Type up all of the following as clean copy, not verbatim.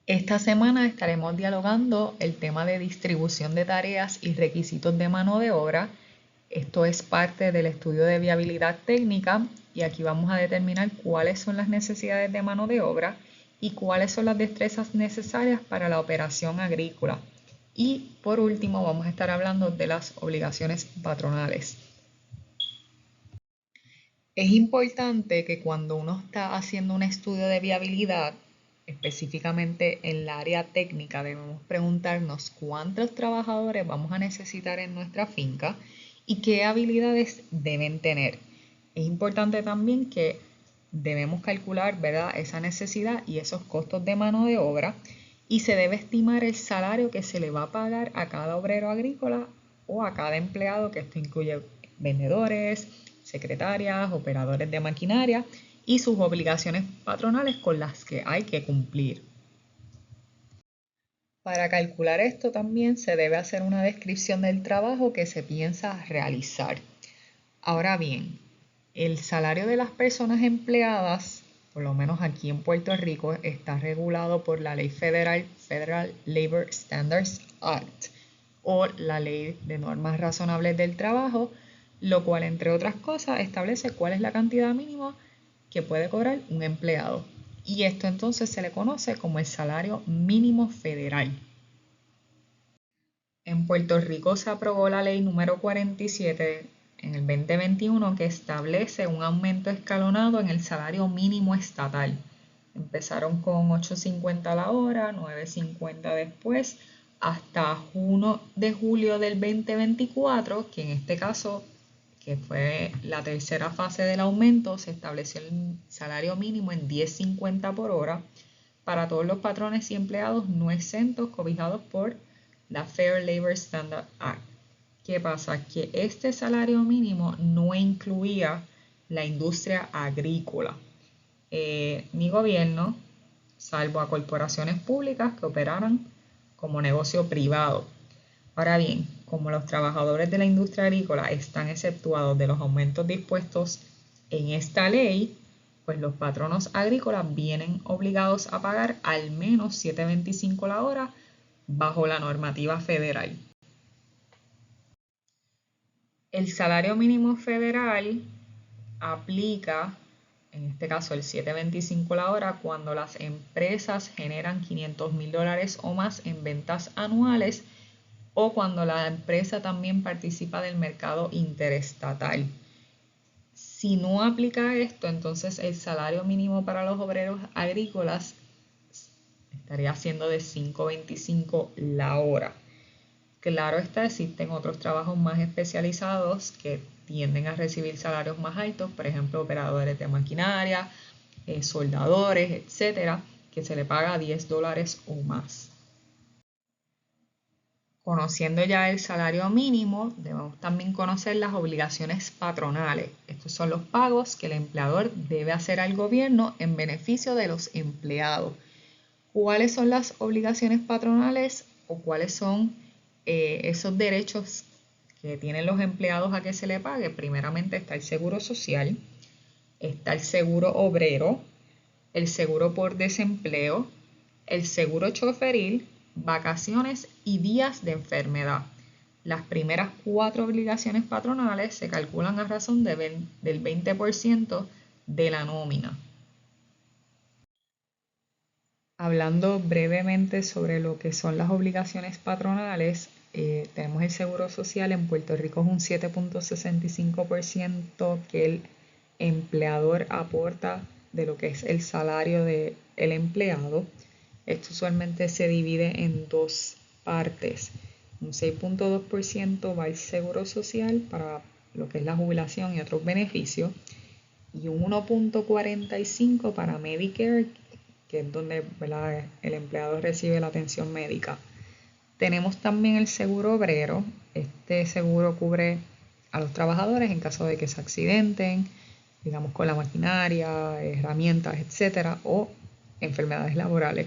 Esta semana estaremos dialogando el tema de distribución de tareas y requisitos de mano de obra. Esto es parte del estudio de viabilidad técnica y aquí vamos a determinar cuáles son las necesidades de mano de obra y cuáles son las destrezas necesarias para la operación agrícola. Y por último vamos a estar hablando de las obligaciones patronales. Es importante que cuando uno está haciendo un estudio de viabilidad, específicamente en la área técnica, debemos preguntarnos cuántos trabajadores vamos a necesitar en nuestra finca y qué habilidades deben tener. Es importante también que debemos calcular, ¿verdad?, esa necesidad y esos costos de mano de obra y se debe estimar el salario que se le va a pagar a cada obrero agrícola o a cada empleado, que esto incluye vendedores, secretarias, operadores de maquinaria y sus obligaciones patronales con las que hay que cumplir. Para calcular esto también se debe hacer una descripción del trabajo que se piensa realizar. Ahora bien, el salario de las personas empleadas, por lo menos aquí en Puerto Rico, está regulado por la ley federal, Federal Labor Standards Act, o la ley de normas razonables del trabajo, lo cual, entre otras cosas, establece cuál es la cantidad mínima que puede cobrar un empleado. Y esto entonces se le conoce como el salario mínimo federal. En Puerto Rico se aprobó la ley número 47 en el 2021 que establece un aumento escalonado en el salario mínimo estatal. Empezaron con 8.50 la hora, 9.50 después, hasta 1 de julio del 2024, que en este caso, que fue la tercera fase del aumento, se estableció el salario mínimo en 10.50 por hora para todos los patrones y empleados no exentos cobijados por la Fair Labor Standards Act. ¿Qué pasa? Que este salario mínimo no incluía la industria agrícola, ni gobierno, salvo a corporaciones públicas que operaran como negocio privado. Ahora bien, como los trabajadores de la industria agrícola están exceptuados de los aumentos dispuestos en esta ley, pues los patronos agrícolas vienen obligados a pagar al menos 7.25 la hora bajo la normativa federal. El salario mínimo federal aplica, en este caso el 7.25 la hora, cuando las empresas generan $500,000 o más en ventas anuales o cuando la empresa también participa del mercado interestatal. Si no aplica esto, entonces el salario mínimo para los obreros agrícolas estaría siendo de 5.25 la hora. Claro está, existen otros trabajos más especializados que tienden a recibir salarios más altos, por ejemplo, operadores de maquinaria, soldadores, etcétera, que se le paga $10 o más. Conociendo ya el salario mínimo, debemos también conocer las obligaciones patronales. Estos son los pagos que el empleador debe hacer al gobierno en beneficio de los empleados. ¿Cuáles son las obligaciones patronales o cuáles son esos derechos que tienen los empleados a que se le pague? Primeramente está el seguro social, está el seguro obrero, el seguro por desempleo, el seguro choferil, vacaciones y días de enfermedad. Las primeras 4 obligaciones patronales se calculan a razón del 20% de la nómina. Hablando brevemente sobre lo que son las obligaciones patronales, tenemos el seguro social. En Puerto Rico es un 7.65% que el empleador aporta de lo que es el salario del empleado. Esto usualmente se divide en 2 partes. Un 6.2% va al seguro social para lo que es la jubilación y otros beneficios, y un 1.45% para Medicare, que es donde, ¿verdad?, el empleado recibe la atención médica. Tenemos también el seguro obrero. Este seguro cubre a los trabajadores en caso de que se accidenten, digamos con la maquinaria, herramientas, etcétera, o enfermedades laborales.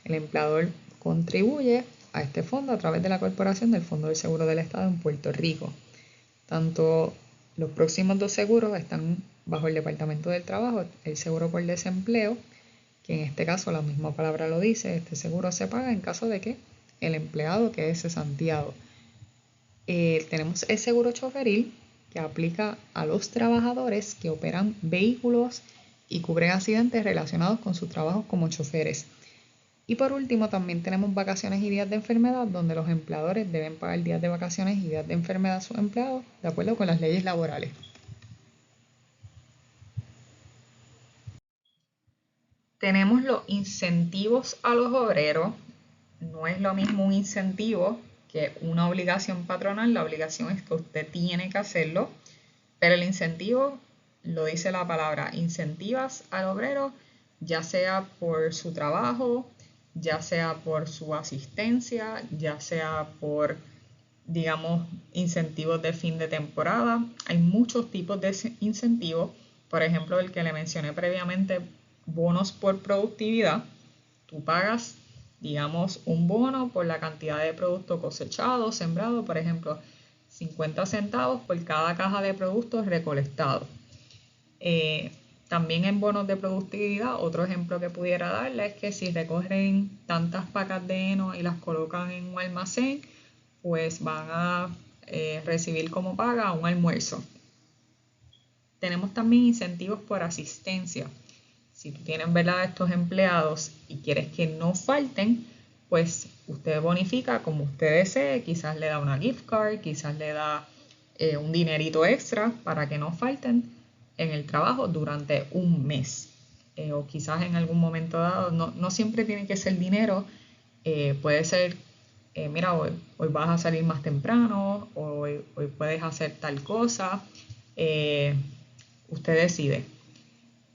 El empleador contribuye a este fondo a través de la corporación del Fondo del Seguro del Estado en Puerto Rico. Tanto los próximos 2 seguros están bajo el Departamento del Trabajo: el seguro por desempleo, que en este caso la misma palabra lo dice, este seguro se paga en caso de que el empleado quede cesanteado. Tenemos el seguro choferil, que aplica a los trabajadores que operan vehículos y cubre accidentes relacionados con sus trabajos como choferes. Y por último, también tenemos vacaciones y días de enfermedad, donde los empleadores deben pagar días de vacaciones y días de enfermedad a sus empleados de acuerdo con las leyes laborales. Tenemos los incentivos a los obreros. No es lo mismo un incentivo que una obligación patronal. La obligación es que usted tiene que hacerlo, pero el incentivo lo dice la palabra, incentivas al obrero, ya sea por su trabajo, ya sea por su asistencia, ya sea por, digamos, incentivos de fin de temporada. Hay muchos tipos de incentivos. Por ejemplo, el que le mencioné previamente, bonos por productividad. Tú pagas, digamos, un bono por la cantidad de producto cosechado, sembrado, por ejemplo, 50 centavos por cada caja de productos recolectados. También en bonos de productividad, otro ejemplo que pudiera darle es que si recogen tantas pacas de heno y las colocan en un almacén, pues van a recibir como paga un almuerzo. Tenemos también incentivos por asistencia. Si tú tienes, ¿verdad?, estos empleados y quieres que no falten, pues usted bonifica como usted desee, quizás le da una gift card, quizás le da un dinerito extra para que no falten en el trabajo durante un mes. O quizás en algún momento dado, no siempre tiene que ser dinero, puede ser, mira, hoy vas a salir más temprano, hoy puedes hacer tal cosa, usted decide.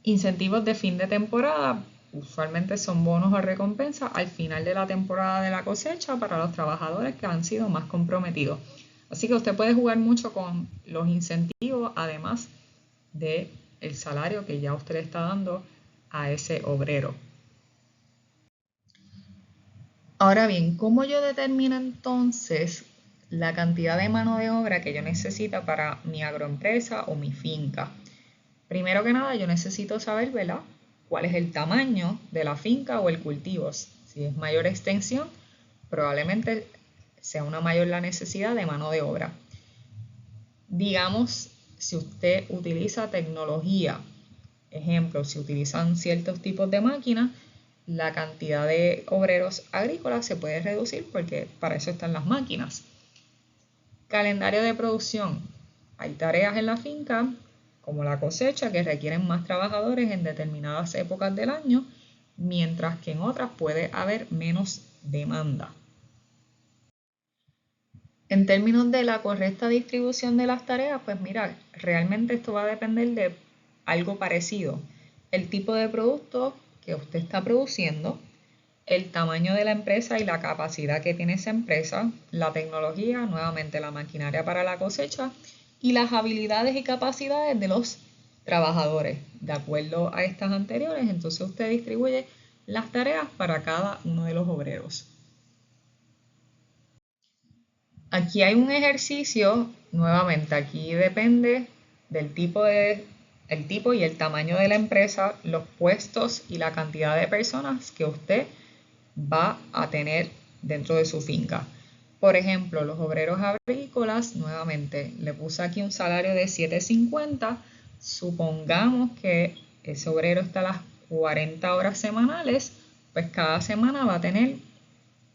Incentivos de fin de temporada, usualmente son bonos o recompensas al final de la temporada de la cosecha para los trabajadores que han sido más comprometidos. Así que usted puede jugar mucho con los incentivos, además del salario que ya usted le está dando a ese obrero. Ahora bien, ¿cómo yo determino entonces la cantidad de mano de obra que yo necesito para mi agroempresa o mi finca? Primero que nada, yo necesito saber, ¿verdad?, cuál es el tamaño de la finca o el cultivo. Si es mayor extensión, probablemente sea una mayor la necesidad de mano de obra. Digamos, si usted utiliza tecnología, ejemplo, si utilizan ciertos tipos de máquinas, la cantidad de obreros agrícolas se puede reducir porque para eso están las máquinas. Calendario de producción. Hay tareas en la finca, como la cosecha, que requieren más trabajadores en determinadas épocas del año, mientras que en otras puede haber menos demanda. En términos de la correcta distribución de las tareas, pues mira, realmente esto va a depender de algo parecido. El tipo de producto que usted está produciendo, el tamaño de la empresa y la capacidad que tiene esa empresa, la tecnología, nuevamente la maquinaria para la cosecha y las habilidades y capacidades de los trabajadores. De acuerdo a estas anteriores, entonces usted distribuye las tareas para cada uno de los obreros. Aquí hay un ejercicio, nuevamente aquí depende del tipo y el tamaño de la empresa, los puestos y la cantidad de personas que usted va a tener dentro de su finca. Por ejemplo, los obreros agrícolas, nuevamente le puse aquí un salario de $7.50. Supongamos que ese obrero está a las 40 horas semanales, pues cada semana va a tener,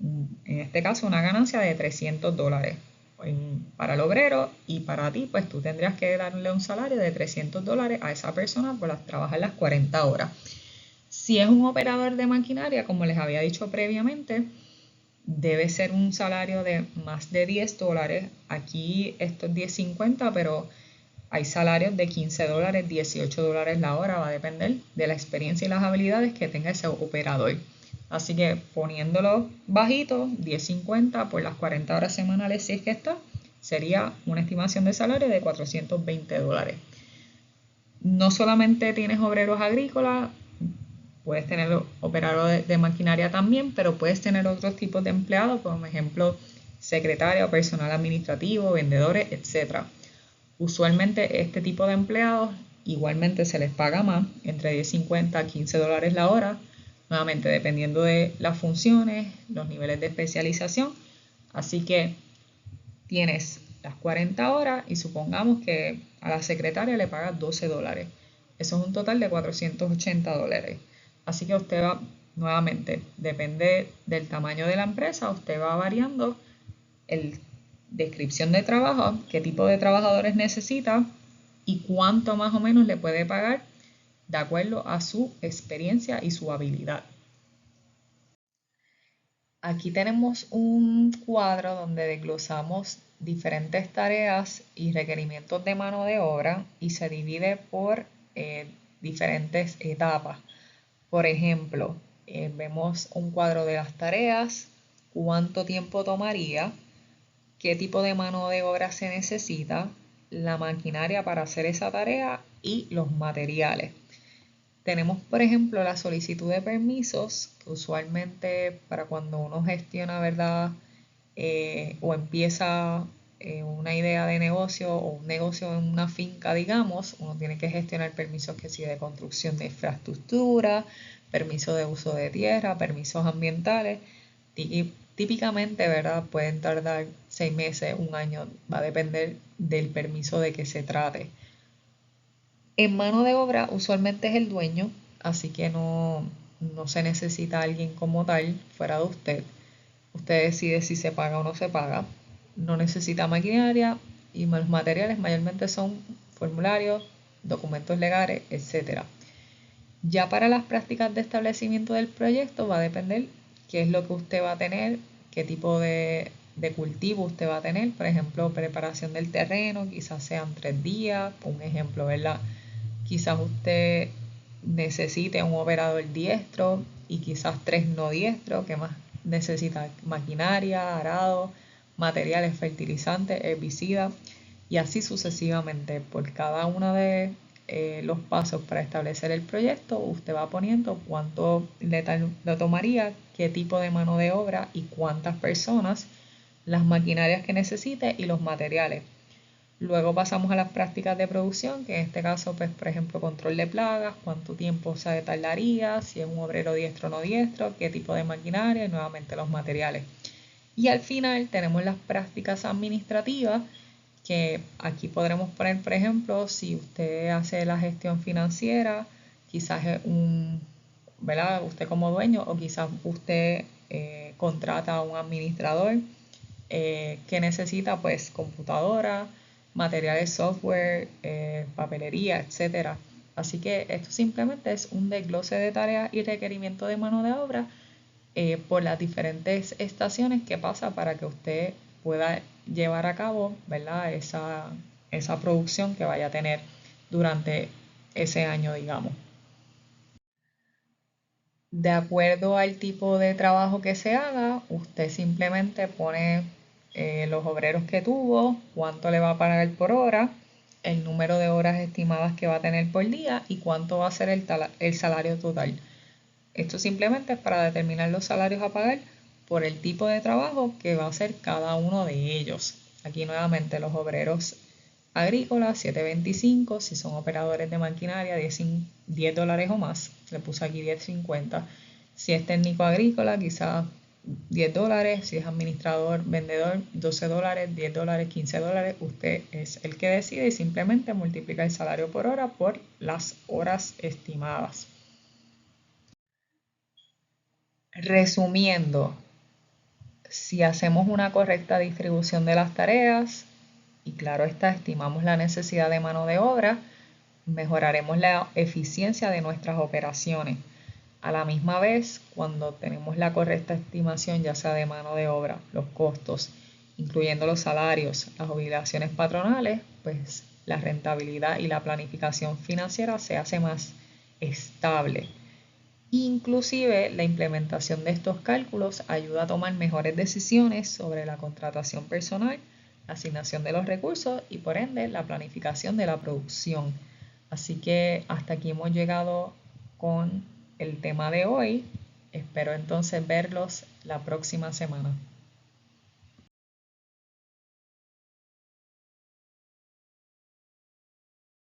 en este caso, una ganancia de $300 para el obrero, y para ti, pues tú tendrías que darle un salario de $300 a esa persona por trabajar las 40 horas. Si es un operador de maquinaria, como les había dicho previamente, debe ser un salario de más de $10. Aquí esto es $10.50, pero hay salarios de $15, $18 la hora, va a depender de la experiencia y las habilidades que tenga ese operador. Así que poniéndolo bajito, $10.50 por las 40 horas semanales, si es que está, sería una estimación de salario de $420. No solamente tienes obreros agrícolas, puedes tener operadores de maquinaria también, pero puedes tener otros tipos de empleados, por ejemplo, secretaria o personal administrativo, vendedores, etc. Usualmente este tipo de empleados igualmente se les paga más, entre $10.50 a $15 la hora, nuevamente dependiendo de las funciones, los niveles de especialización. Así que tienes las 40 horas y supongamos que a la secretaria le pagas $12. Eso es un total de $480. Así que usted va, nuevamente, depende del tamaño de la empresa, usted va variando el descripción de trabajo, qué tipo de trabajadores necesita y cuánto más o menos le puede pagar de acuerdo a su experiencia y su habilidad. Aquí tenemos un cuadro donde desglosamos diferentes tareas y requerimientos de mano de obra y se divide por diferentes etapas. Por ejemplo, vemos un cuadro de las tareas, cuánto tiempo tomaría, qué tipo de mano de obra se necesita, la maquinaria para hacer esa tarea y los materiales. Tenemos, por ejemplo, la solicitud de permisos, que usualmente para cuando uno gestiona, ¿verdad? O empieza una idea de negocio o un negocio en una finca, digamos, uno tiene que gestionar permisos que sí de construcción de infraestructura, permiso de uso de tierra, permisos ambientales. Y típicamente, ¿verdad? Pueden tardar 6 meses, un año, va a depender del permiso de que se trate. En mano de obra usualmente es el dueño, así que no se necesita alguien como tal fuera de usted. Usted decide si se paga o no se paga. No necesita maquinaria y los materiales mayormente son formularios, documentos legales, etc. Ya para las prácticas de establecimiento del proyecto va a depender qué es lo que usted va a tener, qué tipo de cultivo usted va a tener. Por ejemplo, preparación del terreno, quizás sean 3 días, un ejemplo, ¿verdad? Quizás usted necesite un operador diestro y quizás 3 no diestros, que más necesita maquinaria, arado, materiales fertilizantes, herbicidas y así sucesivamente. Por cada uno de los pasos para establecer el proyecto, usted va poniendo cuánto le tomaría, qué tipo de mano de obra y cuántas personas, las maquinarias que necesite y los materiales. Luego pasamos a las prácticas de producción, que en este caso, pues, por ejemplo, control de plagas, cuánto tiempo se tardaría, si es un obrero diestro o no diestro, qué tipo de maquinaria y nuevamente los materiales. Y al final tenemos las prácticas administrativas, que aquí podremos poner, por ejemplo, si usted hace la gestión financiera, quizás es ¿verdad? Usted como dueño o quizás usted contrata a un administrador que necesita pues computadora, materiales software, papelería, etcétera. Así que esto simplemente es un desglose de tareas y requerimiento de mano de obra por las diferentes estaciones que pasa para que usted pueda llevar a cabo, ¿verdad? Esa producción que vaya a tener durante ese año, digamos. De acuerdo al tipo de trabajo que se haga, usted simplemente pone los obreros que tuvo, cuánto le va a pagar por hora, el número de horas estimadas que va a tener por día y cuánto va a ser el salario total. Esto simplemente es para determinar los salarios a pagar por el tipo de trabajo que va a hacer cada uno de ellos. Aquí nuevamente los obreros agrícolas, 7.25, si son operadores de maquinaria, $10 o más, le puse aquí 10.50. Si es técnico agrícola, quizás $10, si es administrador, vendedor, $12, $10, $15, usted es el que decide y simplemente multiplica el salario por hora por las horas estimadas. Resumiendo, si hacemos una correcta distribución de las tareas, y claro está, estimamos la necesidad de mano de obra, mejoraremos la eficiencia de nuestras operaciones. A la misma vez, cuando tenemos la correcta estimación, ya sea de mano de obra, los costos, incluyendo los salarios, las obligaciones patronales, pues la rentabilidad y la planificación financiera se hace más estable. Inclusive la implementación de estos cálculos ayuda a tomar mejores decisiones sobre la contratación personal, la asignación de los recursos y por ende la planificación de la producción. Así que hasta aquí hemos llegado con el tema de hoy. Espero entonces verlos la próxima semana.